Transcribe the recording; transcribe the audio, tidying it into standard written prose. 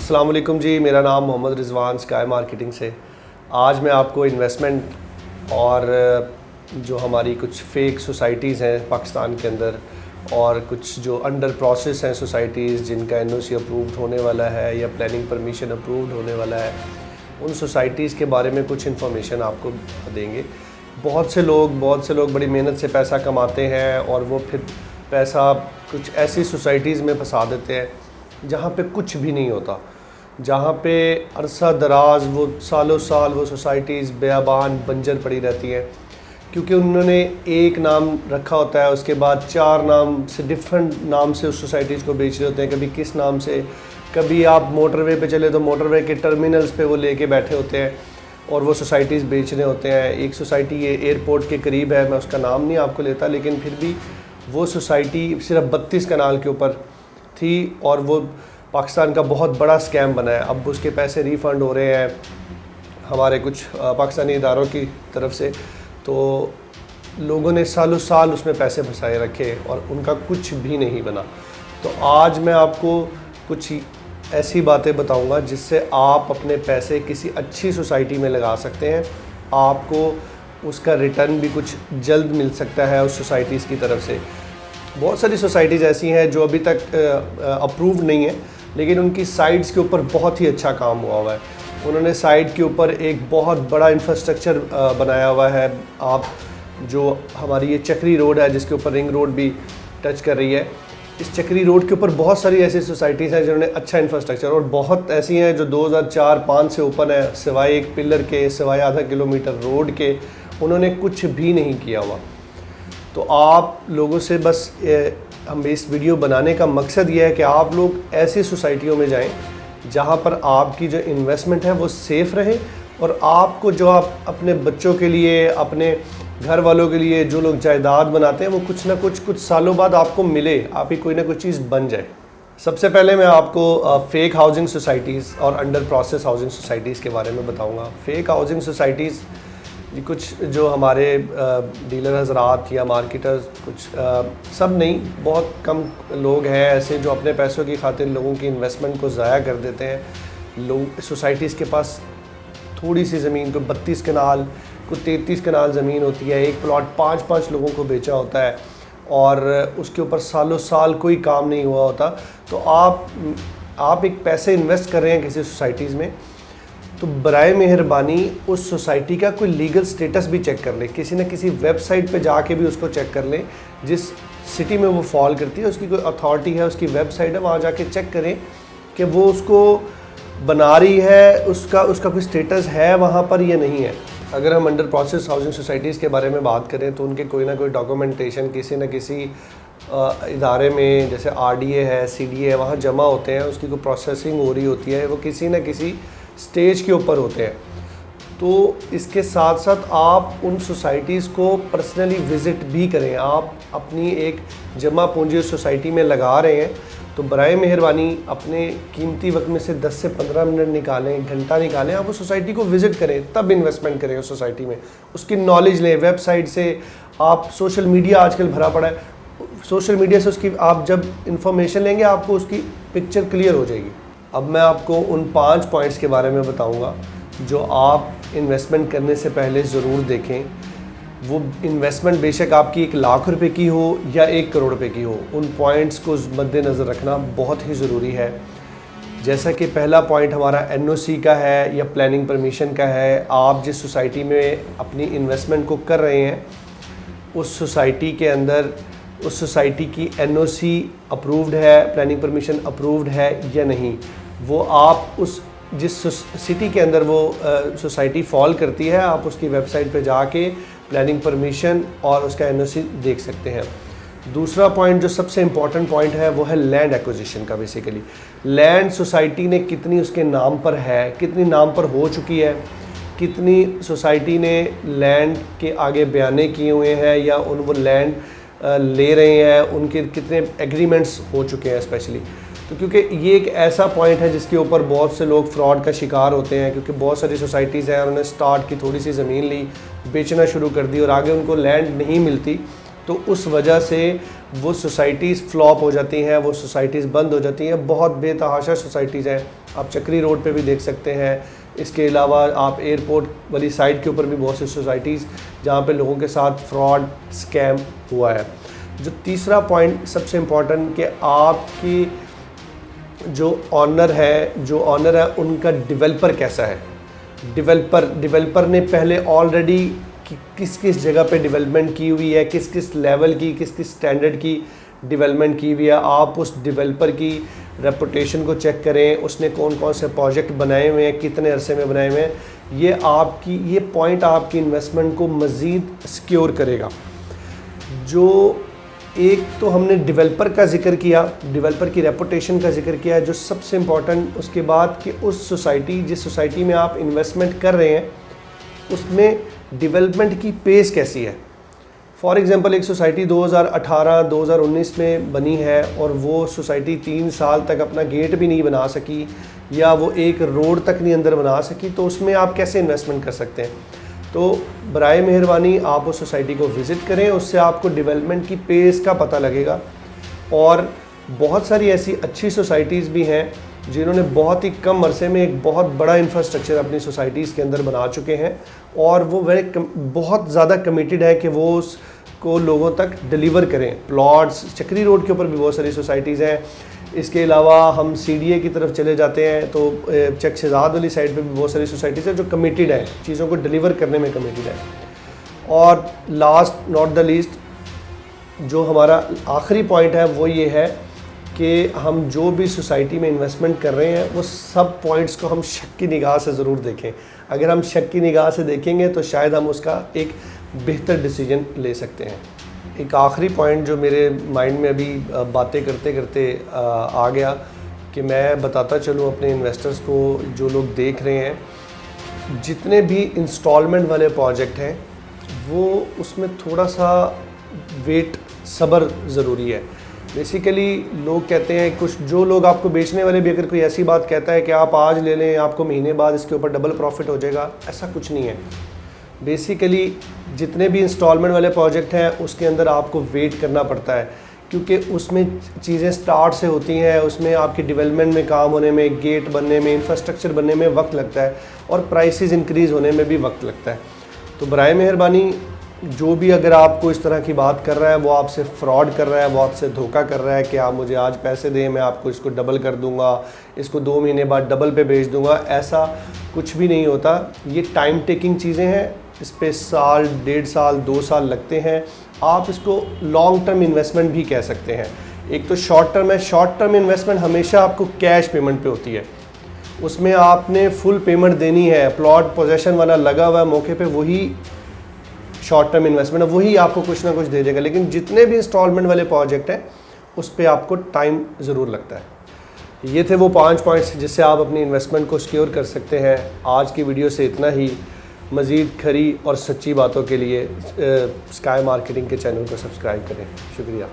अस्सलाम वालेकुम जी, मेरा नाम मोहम्मद रिजवान स्काई मार्केटिंग से। आज मैं आपको इन्वेस्टमेंट और जो हमारी कुछ फ़ेक सोसाइटीज़ हैं पाकिस्तान के अंदर और कुछ जो अंडर प्रोसेस हैं सोसाइटीज़ जिनका एनओसी अप्रूव्ड होने वाला है या प्लानिंग परमिशन अप्रूव्ड होने वाला है, उन सोसाइटीज़ के बारे में कुछ इन्फॉर्मेशन आपको देंगे। बहुत से लोग बड़ी मेहनत से पैसा कमाते हैं और वो फिर पैसा कुछ ऐसी सोसाइटीज़ में फंसा देते हैं जहाँ पे कुछ भी नहीं होता, जहाँ पे अरसा दराज वो सालों साल वो सोसाइटीज़ बेअबान बंजर पड़ी रहती हैं, क्योंकि उन्होंने एक नाम रखा होता है, उसके बाद 4 नाम से डिफरेंट नाम से उस सोसाइटीज़ को बेच रहे होते हैं। कभी किस नाम से, कभी आप मोटरवे पे चले तो मोटरवे के टर्मिनल्स पे वो लेके बैठे होते हैं और वो सोसाइटीज़ बेच रहे होते हैं। एक सोसाइटी ये एयरपोर्ट के करीब है, मैं उसका नाम नहीं आपको लेता, लेकिन फिर भी वो सोसाइटी सिर्फ 32 कनाल के ऊपर थी और वो पाकिस्तान का बहुत बड़ा स्कैम बना है। अब उसके पैसे रिफ़ंड हो रहे हैं हमारे कुछ पाकिस्तानी इदारों की तरफ से, तो लोगों ने सालों साल उसमें पैसे फंसाए रखे और उनका कुछ भी नहीं बना। तो आज मैं आपको कुछ ऐसी बातें बताऊंगा जिससे आप अपने पैसे किसी अच्छी सोसाइटी में लगा सकते हैं। आपको उसका रिटर्न भी कुछ जल्द मिल सकता है उस सोसाइटीज़ की तरफ से। बहुत सारी सोसाइटीज़ ऐसी हैं जो अभी तक अप्रूव्ड नहीं है, लेकिन उनकी साइट्स के ऊपर बहुत ही अच्छा काम हुआ है। उन्होंने साइट के ऊपर एक बहुत बड़ा इंफ्रास्ट्रक्चर बनाया हुआ है। आप जो हमारी ये चक्री रोड है जिसके ऊपर रिंग रोड भी टच कर रही है, इस चक्री रोड के ऊपर बहुत सारी ऐसी सोसाइटीज़ हैं जिन्होंने अच्छा इंफ्रास्ट्रक्चर, और बहुत ऐसी हैं जो 2004-05 से ओपन है, सिवाय एक पिलर के, सिवाय आधा किलोमीटर रोड के, उन्होंने कुछ भी नहीं किया हुआ। तो आप लोगों से बस हम इस वीडियो बनाने का मकसद ये है कि आप लोग ऐसी सोसाइटियों में जाएं जहां पर आपकी जो इन्वेस्टमेंट है वो सेफ़ रहे और आपको जो आप अपने बच्चों के लिए, अपने घर वालों के लिए जो लोग जायदाद बनाते हैं वो कुछ ना कुछ सालों बाद आपको मिले, आप ही कोई ना कोई चीज़ बन जाए। सबसे पहले मैं आपको फ़ेक हाउसिंग सोसाइटीज़ और अंडर प्रोसेस हाउसिंग सोसाइटीज़ के बारे में बताऊँगा। फ़ेक हाउसिंग सोसाइटीज़ कुछ जो हमारे डीलर हजरात या मार्केटर्स, कुछ सब नहीं, बहुत कम लोग हैं ऐसे जो अपने पैसों की खातिर लोगों की इन्वेस्टमेंट को ज़ाया कर देते हैं। लोग सोसाइटीज़ के पास थोड़ी सी ज़मीन को 32 कनाल को 33 कनाल ज़मीन होती है, एक प्लॉट 5-5 लोगों को बेचा होता है और उसके ऊपर सालों साल कोई काम नहीं हुआ होता। तो आप एक पैसे इन्वेस्ट कर रहे हैं किसी सोसाइटीज़ में, तो बराए मेहरबानी उस सोसाइटी का कोई लीगल स्टेटस भी चेक कर लें, किसी न किसी वेबसाइट पे जाके भी उसको चेक कर लें। जिस सिटी में वो फॉल करती है उसकी कोई अथॉरिटी है, उसकी वेबसाइट है, वहाँ जाके चेक करें कि वो उसको बना रही है, उसका कोई स्टेटस है वहाँ पर या नहीं है। अगर हम अंडर प्रोसेस हाउसिंग सोसाइटीज़ के बारे में बात करें तो उनके कोई ना कोई डॉक्यूमेंटेशन किसी न किसी इदारे में, जैसे RDA है, CDA है, वहाँ जमा होते हैं, उसकी कोई प्रोसेसिंग हो रही होती है, वो किसी न किसी स्टेज के ऊपर होते हैं। तो इसके साथ साथ आप उन सोसाइटीज़ को पर्सनली विज़िट भी करें। आप अपनी एक जमा पूंजी उस सोसाइटी में लगा रहे हैं तो बराए मेहरबानी अपने कीमती वक्त में से 10 से 15 मिनट निकालें, घंटा निकालें, आप उस सोसाइटी को विज़िट करें, तब इन्वेस्टमेंट करें उस सोसाइटी में। उसकी नॉलेज लें, वेबसाइट से, आप सोशल मीडिया आजकल भरा पड़ा है, सोशल मीडिया से उसकी आप जब इंफॉर्मेशन लेंगे आपको उसकी पिक्चर क्लियर हो जाएगी। अब मैं आपको उन 5 पॉइंट्स के बारे में बताऊंगा जो आप इन्वेस्टमेंट करने से पहले ज़रूर देखें। वो इन्वेस्टमेंट बेशक आपकी 1 लाख रुपए की हो या 1 करोड़ रुपए की हो, उन पॉइंट्स को मद्देनज़र रखना बहुत ही ज़रूरी है। जैसा कि पहला पॉइंट हमारा NOC का है या प्लानिंग परमिशन का है। आप जिस सोसाइटी में अपनी इन्वेस्टमेंट को कर रहे हैं उस सोसाइटी के अंदर उस सोसाइटी की NOC अप्रूव्ड है, प्लानिंग परमिशन अप्रूव्ड है या नहीं, वो आप उस जिस सिटी के अंदर वो सोसाइटी फॉल करती है, आप उसकी वेबसाइट पे जाके प्लानिंग परमिशन और उसका NOC देख सकते हैं। दूसरा पॉइंट जो सबसे इम्पॉर्टेंट पॉइंट है वो है लैंड एक्विजिशन का। बेसिकली लैंड सोसाइटी ने कितनी उसके नाम पर है, कितनी नाम पर हो चुकी है, कितनी सोसाइटी ने लैंड के आगे बयाने किए हुए हैं या वो लैंड ले रहे हैं, उनके कितने एग्रीमेंट्स हो चुके हैं स्पेशली। तो क्योंकि ये एक ऐसा पॉइंट है जिसके ऊपर बहुत से लोग फ्रॉड का शिकार होते हैं, क्योंकि बहुत सारी सोसाइटीज़ हैं उन्होंने स्टार्ट की, थोड़ी सी ज़मीन ली, बेचना शुरू कर दी और आगे उनको लैंड नहीं मिलती तो उस वजह से वो सोसाइटीज़ फ्लॉप हो जाती हैं, वो सोसाइटीज़ बंद हो जाती हैं। बहुत बेतहाशा सोसाइटीज़ हैं, आप चक्री रोड पे भी देख सकते हैं। इसके अलावा आप एयरपोर्ट वाली साइड के ऊपर भी बहुत सी सोसाइटीज़ जहाँ पे लोगों के साथ फ्रॉड स्कैम हुआ है। जो तीसरा पॉइंट सबसे इम्पॉर्टेंट कि आपकी जो ऑनर है उनका डेवलपर कैसा है। डेवलपर ने पहले ऑलरेडी किस किस जगह पे डेवलपमेंट की हुई है, किस किस लेवल की, किस किस स्टैंडर्ड की डेवलपमेंट की हुई है। आप उस डेवलपर की रेपुटेशन को चेक करें, उसने कौन कौन से प्रोजेक्ट बनाए हुए हैं, कितने अरसे में बनाए हुए हैं। ये पॉइंट आपकी इन्वेस्टमेंट को मज़ीद सिक्योर करेगा। जो एक तो हमने डेवलपर का जिक्र किया, डेवलपर की रेपुटेशन का जिक्र किया, जो सबसे इम्पॉर्टेंट उसके बाद कि उस जिस सोसाइटी में आप इन्वेस्टमेंट कर रहे हैं उसमें डेवलपमेंट की पेस कैसी है। फॉर एग्ज़ाम्पल एक सोसाइटी 2018-2019 में बनी है और वो सोसाइटी 3 साल तक अपना गेट भी नहीं बना सकी या वो एक रोड तक नहीं अंदर बना सकी, तो उसमें आप कैसे इन्वेस्टमेंट कर सकते हैं। तो बराए मेहरबानी आप उस सोसाइटी को विज़िट करें, उससे आपको डेवलपमेंट की पेस का पता लगेगा। और बहुत सारी ऐसी अच्छी सोसाइटीज़ भी हैं जिन्होंने बहुत ही कम अरसे में एक बहुत बड़ा इंफ्रास्ट्रक्चर अपनी सोसाइटीज़ के अंदर बना चुके हैं और वो बहुत ज़्यादा कमिटेड है कि वो उसको लोगों तक डिलीवर करें। प्लॉट्स चक्री रोड के ऊपर भी बहुत सारी सोसाइटीज़ हैं। इसके अलावा हम CDA की तरफ चले जाते हैं तो चक शहजाद वाली साइड पे भी बहुत सारी सोसाइटीज़ हैं जो कमिटेड हैं, चीज़ों को डिलीवर करने में कमिटेड है। और लास्ट नॉट द लीस्ट जो हमारा आखिरी पॉइंट है वो ये है कि हम जो भी सोसाइटी में इन्वेस्टमेंट कर रहे हैं वो सब पॉइंट्स को हम शक की निगाह से ज़रूर देखें। अगर हम शक की निगाह से देखेंगे तो शायद हम उसका एक बेहतर डिसीजन ले सकते हैं। एक आखिरी पॉइंट जो मेरे माइंड में अभी बातें करते करते आ गया कि मैं बताता चलूँ अपने इन्वेस्टर्स को, जो लोग देख रहे हैं, जितने भी इंस्टॉलमेंट वाले प्रोजेक्ट हैं वो उसमें थोड़ा सा वेट सब्र ज़रूरी है। बेसिकली लोग कहते हैं, कुछ जो लोग आपको बेचने वाले भी अगर कोई ऐसी बात कहता है कि आप आज ले लें आपको महीने बाद इसके ऊपर डबल प्रॉफिट हो जाएगा, ऐसा कुछ नहीं है। बेसिकली जितने भी इंस्टॉलमेंट वाले प्रोजेक्ट हैं उसके अंदर आपको वेट करना पड़ता है क्योंकि उसमें चीज़ें स्टार्ट से होती हैं, उसमें आपकी डेवलपमेंट में काम होने में, गेट बनने में, इंफ्रास्ट्रक्चर बनने में वक्त लगता है और प्राइसेस इंक्रीज़ होने में भी वक्त लगता है। तो बराए मेहरबानी जो भी अगर आपको इस तरह की बात कर रहा है, वो आपसे फ्रॉड कर रहा है, वो आपसे धोखा कर रहा है कि आप मुझे आज पैसे दें, मैं आपको इसको डबल कर दूंगा, इसको 2 महीने बाद डबल पे बेच दूंगा, ऐसा कुछ भी नहीं होता। ये टाइम टेकिंग चीज़ें हैं, इस पे साल, 1.5 साल, 2 साल लगते हैं। आप इसको लॉन्ग टर्म इन्वेस्टमेंट भी कह सकते हैं। एक तो शॉर्ट टर्म है, शॉर्ट टर्म इन्वेस्टमेंट हमेशा आपको कैश पेमेंट पे होती है, उसमें आपने फुल पेमेंट देनी है। प्लॉट पोजेसन वाला लगा हुआ है मौके पे, वही शॉर्ट टर्म इन्वेस्टमेंट है, वही आपको कुछ ना कुछ दे देगा। लेकिन जितने भी इंस्टॉलमेंट वाले प्रोजेक्ट हैं उस पर आपको टाइम ज़रूर लगता है। ये थे वो 5 पॉइंट्स जिससे आप अपनी इन्वेस्टमेंट को सिक्योर कर सकते हैं। आज की वीडियो से इतना ही। मज़ीद खरी और सच्ची बातों के लिए स्काई मार्केटिंग के चैनल को सब्सक्राइब करें। शुक्रिया।